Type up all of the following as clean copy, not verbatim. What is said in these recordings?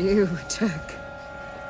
You took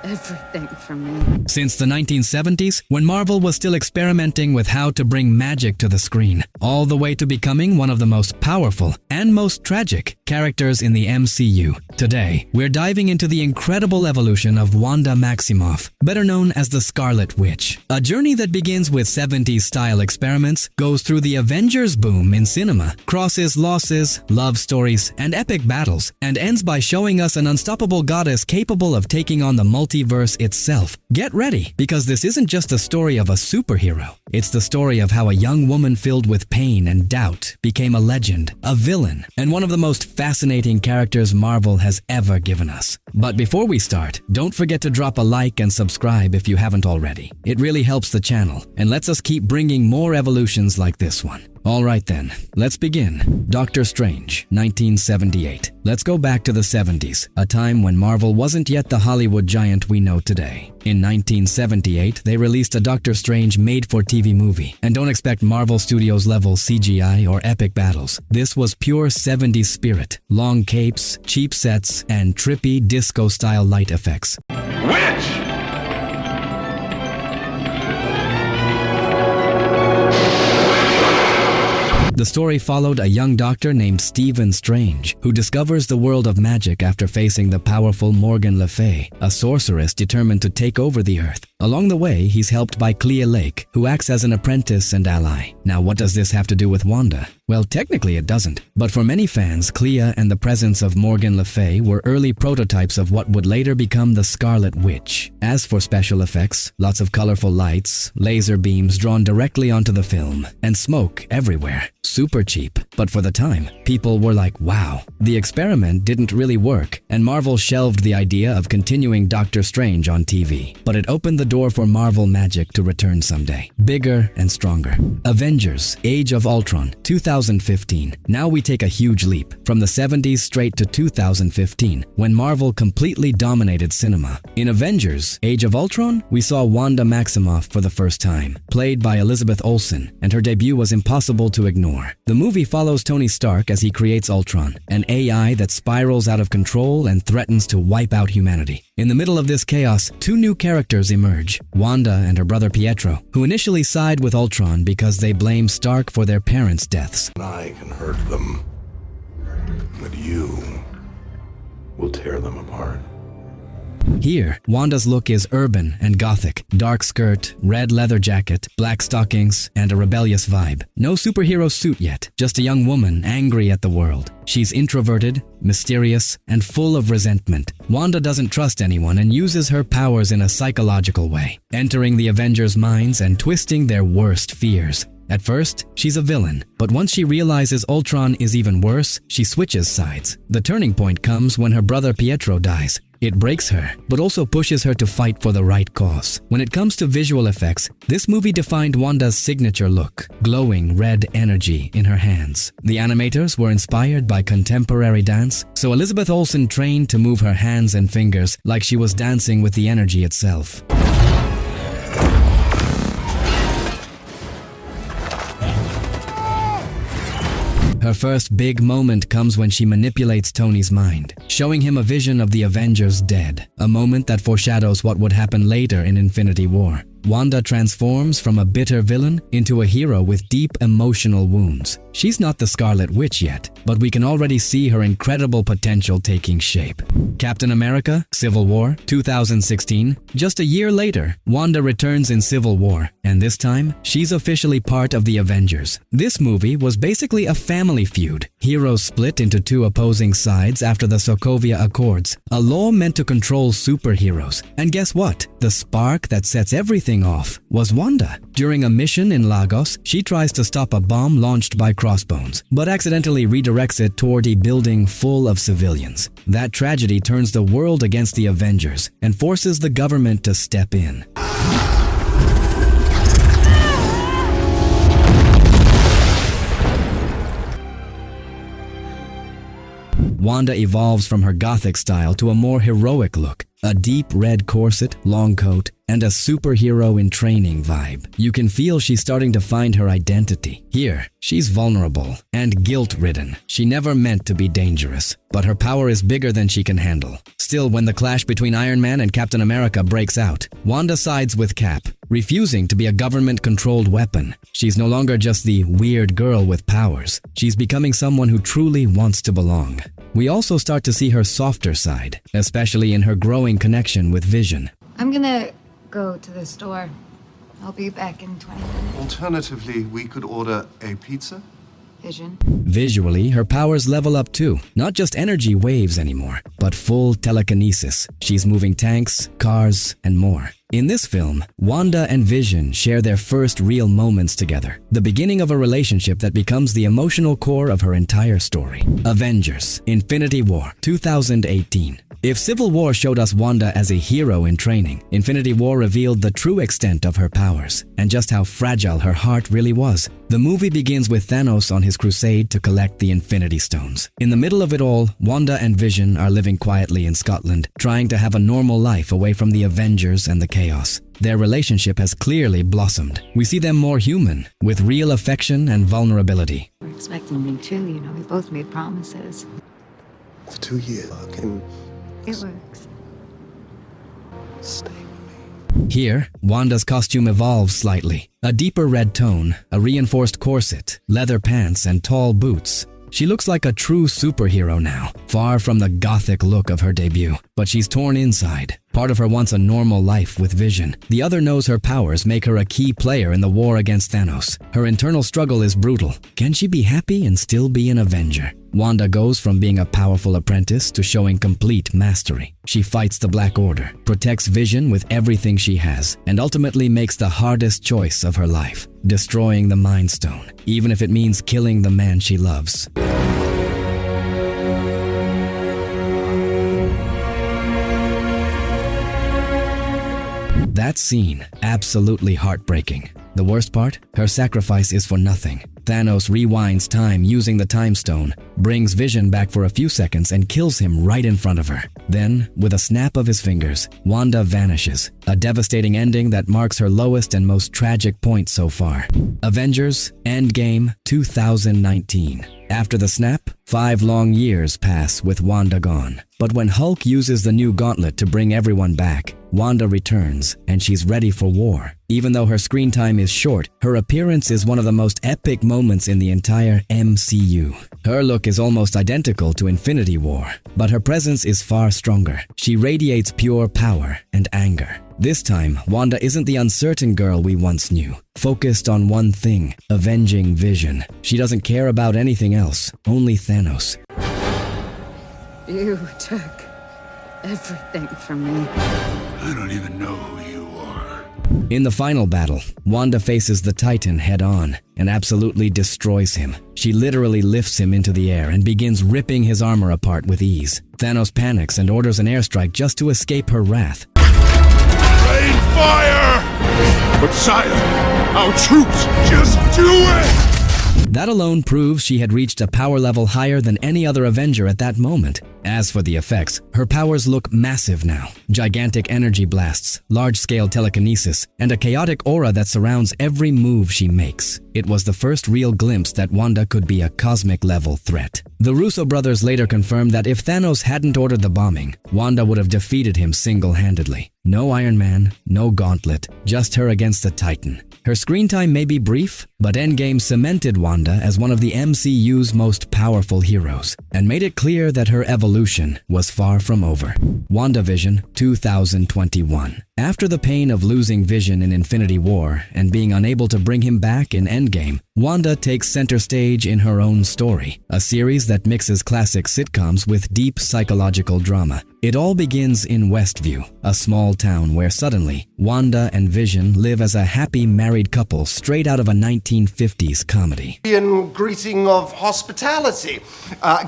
everything from me. Since the 1970s, when Marvel was still experimenting with how to bring magic to the screen, all the way to becoming one of the most powerful and most tragic characters in the MCU. Today, we're diving into the incredible evolution of Wanda Maximoff, better known as the Scarlet Witch. A journey that begins with 70s-style experiments, goes through the Avengers boom in cinema, crosses losses, love stories, and epic battles, and ends by showing us an unstoppable goddess capable of taking on the multiverse itself. Get ready, because this isn't just the story of a superhero. It's the story of how a young woman filled with pain and doubt became a legend, a villain, and one of the most fascinating characters Marvel has ever given us. But before we start, don't forget to drop a like and subscribe if you haven't already. It really helps the channel and lets us keep bringing more evolutions like this one. Alright then, let's begin. Doctor Strange, 1978. Let's go back to the 70s, a time when Marvel wasn't yet the Hollywood giant we know today. In 1978, they released a Doctor Strange made-for-TV movie, and don't expect Marvel Studios level CGI or epic battles. This was pure 70s spirit, long capes, cheap sets, and trippy disco-style light effects. Witch! The story followed a young doctor named Stephen Strange, who discovers the world of magic after facing the powerful Morgan Le Fay, a sorceress determined to take over the Earth. Along the way, he's helped by Clea Lake, who acts as an apprentice and ally. Now, what does this have to do with Wanda? Well, technically it doesn't. But for many fans, Clea and the presence of Morgan Le Fay were early prototypes of what would later become the Scarlet Witch. As for special effects, lots of colorful lights, laser beams drawn directly onto the film, and smoke everywhere. Super cheap. But for the time, people were like, wow. The experiment didn't really work, and Marvel shelved the idea of continuing Doctor Strange on TV. But it opened the door for Marvel magic to return someday, bigger and stronger. Avengers, Age of Ultron, 2015. Now we take a huge leap, from the 70s straight to 2015, when Marvel completely dominated cinema. In Avengers, Age of Ultron, we saw Wanda Maximoff for the first time, played by Elizabeth Olsen, and her debut was impossible to ignore. The movie follows Tony Stark as he creates Ultron, an AI that spirals out of control and threatens to wipe out humanity. In the middle of this chaos, two new characters emerge, Wanda and her brother Pietro, who initially side with Ultron because they blame Stark for their parents' deaths. I can hurt them, but you will tear them apart. Here, Wanda's look is urban and gothic, dark skirt, red leather jacket, black stockings, and a rebellious vibe. No superhero suit yet, just a young woman angry at the world. She's introverted, mysterious, and full of resentment. Wanda doesn't trust anyone and uses her powers in a psychological way, entering the Avengers' minds and twisting their worst fears. At first, she's a villain, but once she realizes Ultron is even worse, she switches sides. The turning point comes when her brother Pietro dies. It breaks her, but also pushes her to fight for the right cause. When it comes to visual effects, this movie defined Wanda's signature look, glowing red energy in her hands. The animators were inspired by contemporary dance, so Elizabeth Olsen trained to move her hands and fingers like she was dancing with the energy itself. Her first big moment comes when she manipulates Tony's mind, showing him a vision of the Avengers dead, a moment that foreshadows what would happen later in Infinity War. Wanda transforms from a bitter villain into a hero with deep emotional wounds. She's not the Scarlet Witch yet, but we can already see her incredible potential taking shape. Captain America, Civil War, 2016. Just a year later, Wanda returns in Civil War, and this time, she's officially part of the Avengers. This movie was basically a family feud. Heroes split into two opposing sides after the Sokovia Accords, a law meant to control superheroes. And guess what? The spark that sets everything off was Wanda. During a mission in Lagos, she tries to stop a bomb launched by Crossbones, but accidentally redirects it toward a building full of civilians. That tragedy turns the world against the Avengers and forces the government to step in. Wanda evolves from her gothic style to a more heroic look, A deep red corset, long coat, and a superhero in training vibe. You can feel she's starting to find her identity. Here, she's vulnerable and guilt-ridden. She never meant to be dangerous, but her power is bigger than she can handle. Still, when the clash between Iron Man and Captain America breaks out, Wanda sides with Cap, refusing to be a government-controlled weapon. She's no longer just the weird girl with powers. She's becoming someone who truly wants to belong. We also start to see her softer side, especially in her growing connection with Vision. I'm gonna go to the store. I'll be back in 20 minutes. Alternatively, we could order a pizza. Vision. Visually, her powers level up too. Not just energy waves anymore, but full telekinesis. She's moving tanks, cars, and more. In this film, Wanda and Vision share their first real moments together, the beginning of a relationship that becomes the emotional core of her entire story. Avengers, Infinity War, 2018. If Civil War showed us Wanda as a hero in training, Infinity War revealed the true extent of her powers and just how fragile her heart really was. The movie begins with Thanos on his crusade to collect the Infinity Stones. In the middle of it all, Wanda and Vision are living quietly in Scotland, trying to have a normal life away from the Avengers and the chaos. Their relationship has clearly blossomed. We see them more human, with real affection and vulnerability. We're expecting me too, you know, we both made promises. For 2 years, I can It works. stay with me. Here, Wanda's costume evolves slightly. A deeper red tone, a reinforced corset, leather pants, and tall boots. She looks like a true superhero now, far from the gothic look of her debut. But she's torn inside. Part of her wants a normal life with Vision. The other knows her powers make her a key player in the war against Thanos. Her internal struggle is brutal. Can she be happy and still be an Avenger? Wanda goes from being a powerful apprentice to showing complete mastery. She fights the Black Order, protects Vision with everything she has, and ultimately makes the hardest choice of her life, destroying the Mind Stone, even if it means killing the man she loves. That scene, absolutely heartbreaking. The worst part? Her sacrifice is for nothing. Thanos rewinds time using the Time Stone, brings Vision back for a few seconds and kills him right in front of her. Then, with a snap of his fingers, Wanda vanishes, a devastating ending that marks her lowest and most tragic point so far. Avengers Endgame 2019. After the snap, 5 long years pass with Wanda gone. But when Hulk uses the new gauntlet to bring everyone back, Wanda returns, and she's ready for war. Even though her screen time is short, her appearance is one of the most epic moments in the entire MCU. Her look is almost identical to Infinity War, but her presence is far stronger. She radiates pure power and anger. This time, Wanda isn't the uncertain girl we once knew, focused on one thing, avenging Vision. She doesn't care about anything else, only Thanos. You took everything from me. I don't even know who you are. In the final battle, Wanda faces the Titan head-on and absolutely destroys him. She literally lifts him into the air and begins ripping his armor apart with ease. Thanos panics and orders an airstrike just to escape her wrath. Rain fire! But sire, our troops, just do it! That alone proves she had reached a power level higher than any other Avenger at that moment. As for the effects, her powers look massive now. Gigantic energy blasts, large-scale telekinesis, and a chaotic aura that surrounds every move she makes. It was the first real glimpse that Wanda could be a cosmic-level threat. The Russo brothers later confirmed that if Thanos hadn't ordered the bombing, Wanda would have defeated him single-handedly. No Iron Man, no gauntlet, just her against the Titan. Her screen time may be brief, but Endgame cemented Wanda as one of the MCU's most powerful heroes, and made it clear that her evolution was far from over. WandaVision 2021. After the pain of losing Vision in Infinity War and being unable to bring him back in Endgame, Wanda takes center stage in her own story, a series that mixes classic sitcoms with deep psychological drama. It all begins in Westview, a small town where suddenly Wanda and Vision live as a happy married couple straight out of a 1950s comedy. Greeting of hospitality.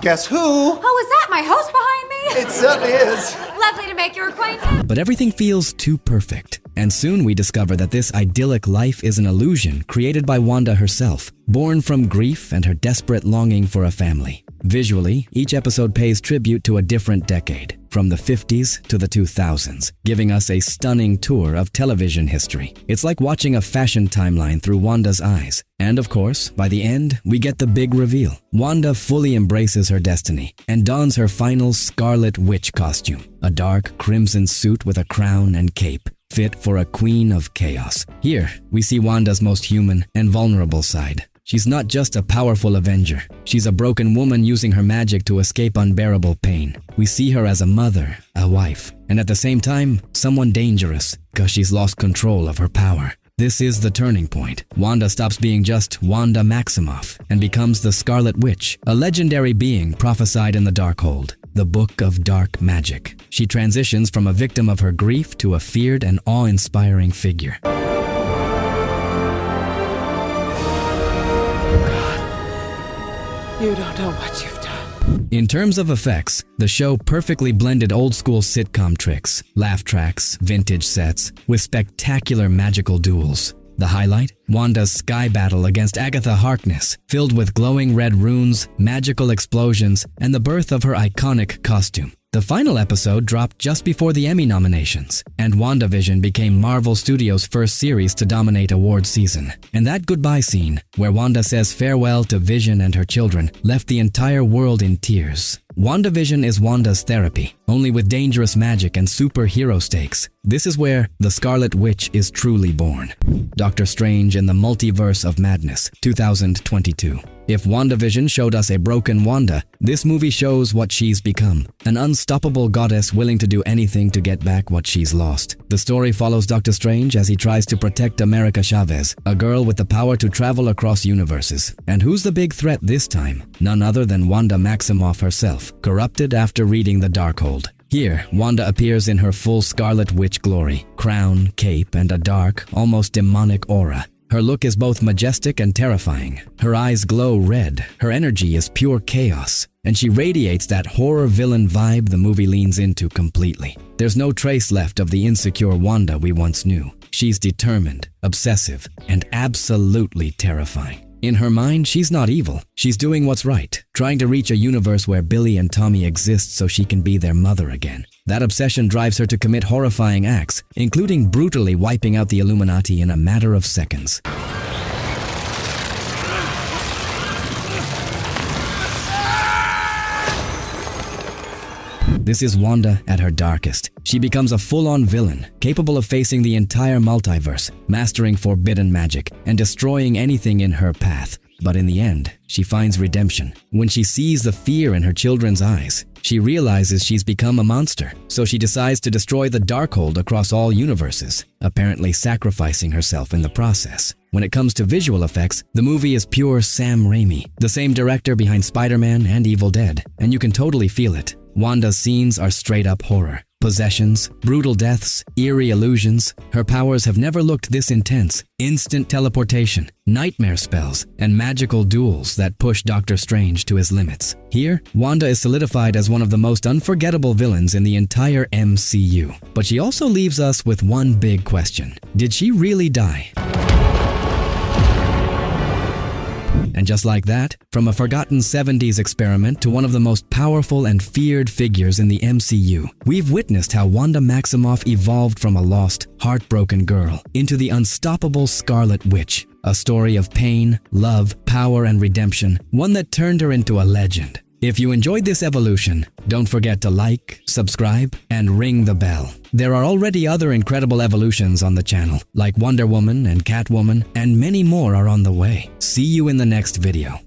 Guess who? Oh, is that my host behind me? It certainly is. Lovely to make your acquaintance. But everything feels too perfect, and soon we discover that this idyllic life is an illusion created by Wanda herself, born from grief and her desperate longing for a family. Visually, each episode pays tribute to a different decade. from the 50s to the 2000s, giving us a stunning tour of television history. It's like watching a fashion timeline through Wanda's eyes. And of course, by the end, we get the big reveal. Wanda fully embraces her destiny and dons her final Scarlet Witch costume, a dark crimson suit with a crown and cape, fit for a queen of chaos. Here, we see Wanda's most human and vulnerable side. She's not just a powerful Avenger. She's a broken woman using her magic to escape unbearable pain. We see her as a mother, a wife, and at the same time, someone dangerous because she's lost control of her power. This is the turning point. Wanda stops being just Wanda Maximoff and becomes the Scarlet Witch, a legendary being prophesied in the Darkhold, the Book of Dark Magic. She transitions from a victim of her grief to a feared and awe-inspiring figure. You don't know what you've done. In terms of effects, the show perfectly blended old-school sitcom tricks, laugh tracks, vintage sets, with spectacular magical duels. The highlight? Wanda's sky battle against Agatha Harkness, filled with glowing red runes, magical explosions, and the birth of her iconic costume. The final episode dropped just before the Emmy nominations, and WandaVision became Marvel Studios' first series to dominate award season. And that goodbye scene, where Wanda says farewell to Vision and her children, left the entire world in tears. WandaVision is Wanda's therapy, only with dangerous magic and superhero stakes. This is where the Scarlet Witch is truly born. Doctor Strange in the Multiverse of Madness, 2022. If WandaVision showed us a broken Wanda, this movie shows what she's become, an unstoppable goddess willing to do anything to get back what she's lost. The story follows Doctor Strange as he tries to protect America Chavez, a girl with the power to travel across universes. And who's the big threat this time? None other than Wanda Maximoff herself, corrupted after reading the Darkhold. Here, Wanda appears in her full Scarlet Witch glory, crown, cape, and a dark, almost demonic aura. Her look is both majestic and terrifying. Her eyes glow red, her energy is pure chaos, and she radiates that horror villain vibe the movie leans into completely. There's no trace left of the insecure Wanda we once knew. She's determined, obsessive, and absolutely terrifying. In her mind, she's not evil. She's doing what's right, trying to reach a universe where Billy and Tommy exist so she can be their mother again. That obsession drives her to commit horrifying acts, including brutally wiping out the Illuminati in a matter of seconds. This is Wanda at her darkest. She becomes a full-on villain, capable of facing the entire multiverse, mastering forbidden magic, and destroying anything in her path. But in the end, she finds redemption. When she sees the fear in her children's eyes, she realizes she's become a monster, so she decides to destroy the Darkhold across all universes, apparently sacrificing herself in the process. When it comes to visual effects, the movie is pure Sam Raimi, the same director behind Spider-Man and Evil Dead, and you can totally feel it. Wanda's scenes are straight-up horror. Possessions, brutal deaths, eerie illusions. Her powers have never looked this intense. Instant teleportation, nightmare spells, and magical duels that push Doctor Strange to his limits. Here, Wanda is solidified as one of the most unforgettable villains in the entire MCU. But she also leaves us with one big question. Did she really die? And just like that, from a forgotten 70s experiment to one of the most powerful and feared figures in the MCU, we've witnessed how Wanda Maximoff evolved from a lost, heartbroken girl into the unstoppable Scarlet Witch, a story of pain, love, power, and redemption, one that turned her into a legend. If you enjoyed this evolution, don't forget to like, subscribe, and ring the bell. There are already other incredible evolutions on the channel, like Wonder Woman and Catwoman, and many more are on the way. See you in the next video.